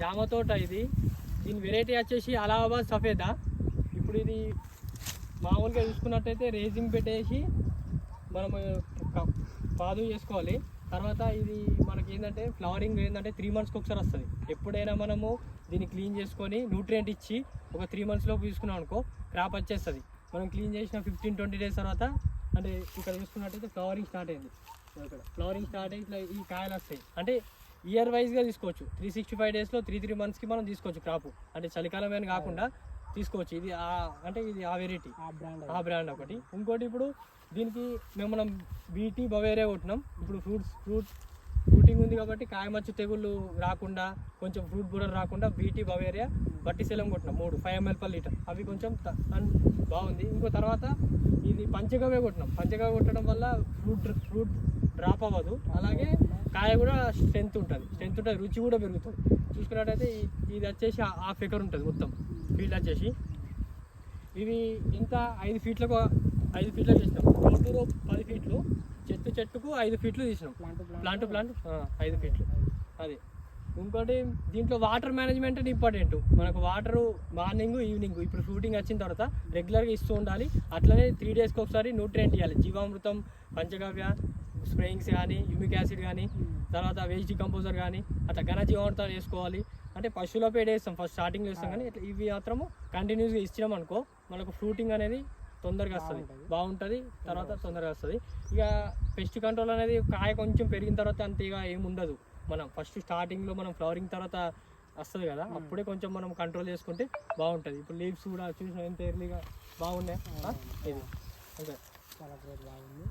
జామ తోట ఇది. దీని వెరైటీ వచ్చేసి అలహాబాద్ సఫేదా. ఇప్పుడు ఇది మామూలుగా చూసుకున్నట్టయితే రేజింగ్ పెట్టేసి మనము పాదు చేసుకోవాలి. తర్వాత ఇది మనకి ఏంటంటే ఫ్లవరింగ్ ఏంటంటే 3 monthsకి ఒకసారి వస్తుంది. ఎప్పుడైనా మనము దీన్ని క్లీన్ చేసుకొని న్యూట్రియంట్ ఇచ్చి ఒక 3 months లోపు తీసుకున్నాం అనుకో క్రాప్ వచ్చేస్తుంది. మనం క్లీన్ చేసిన 15-20 days తర్వాత అంటే ఇక్కడ చూసుకున్నట్టయితే ఫ్లవరింగ్ స్టార్ట్ అయింది. ఇక్కడ ఫ్లవరింగ్ స్టార్ట్ అయ్యి ఇట్లా ఈ కాయలు వస్తాయి. అంటే ఇయర్ వైజ్గా తీసుకోవచ్చు. 365 daysలో 3 monthsకి మనం తీసుకోవచ్చు క్రాప్. అంటే చలికాలం అని కాకుండా తీసుకోవచ్చు. ఇది అంటే ఇది ఆ వెరైటీ, ఆ బ్రాండ్ ఒకటి. ఇంకోటి ఇప్పుడు దీనికి మనం బీటీ బవేరియా కొట్టినాం. ఇప్పుడు ఫ్రూటింగ్ ఉంది కాబట్టి కాయమచ్చు తెగుళ్ళు రాకుండా, కొంచెం ఫ్రూట్ బుర్రలు రాకుండా BT Beauveria బట్టిశీలం కొట్టినాం 3 5 ml per liter. అవి కొంచెం బాగుంది. ఇంకో తర్వాత ఇది పంచగవ్య కొట్టినాం. పంచగవ్య కొట్టడం వల్ల ఫ్రూట్ డ్రాప్ అవ్వదు, అలాగే కాయ కూడా స్ట్రెంత్ ఉంటుంది, రుచి కూడా పెరుగుతుంది. చూసుకున్నట్టయితే ఇది వచ్చేసి 1/2 acre ఉంటుంది మొత్తం ఫీల్డ్ వచ్చేసి. ఇవి ఇంత 5 feetలకు చేసినాం. రోడ్డు 10 feet, చెట్టుకు 5 feet తీసినాం. Plant 5 feet. అది. ఇంకోటి దీంట్లో వాటర్ మేనేజ్మెంట్ అని ఇంపార్టెంట్. మనకు వాటరు మార్నింగ్ ఈవినింగ్ ఇప్పుడు షూటింగ్ వచ్చిన తర్వాత రెగ్యులర్గా ఇస్తూ ఉండాలి. అట్లనే 3 daysకి ఒకసారి న్యూట్రియంట్ ఇవ్వాలి. జీవామృతం, పంచగవ్య స్ప్రేయింగ్స్ కానీ, హ్యూమిక్ యాసిడ్ కానీ, తర్వాత వేస్ట్ డికంపోజర్ కానీ, అట్లా ఘనజీవామృతాలు వేసుకోవాలి. అంటే పశువుల పేడ వేస్తాం ఫస్ట్ స్టార్టింగ్లో వేస్తాం, కానీ ఇట్లా ఇవి మాత్రము కంటిన్యూస్గా ఇచ్చినాం అనుకో మనకు ఫ్రూటింగ్ అనేది తొందరగా వస్తుంది, బాగుంటుంది. తర్వాత తొందరగా వస్తుంది. ఇక పెస్ట్ కంట్రోల్ అనేది కాయ కొంచెం పెరిగిన తర్వాత అంతేగా ఏమి ఉండదు. మనం ఫస్ట్ స్టార్టింగ్లో మనం ఫ్లవరింగ్ తర్వాత వస్తుంది కదా, అప్పుడే కొంచెం మనం కంట్రోల్ చేసుకుంటే బాగుంటుంది. ఇప్పుడు లీవ్స్ కూడా చూసిన ఎంత ఎర్లీగా బాగున్నాయి. ఇది ఓకే, చాలా గ్రేట్, బాగుంది.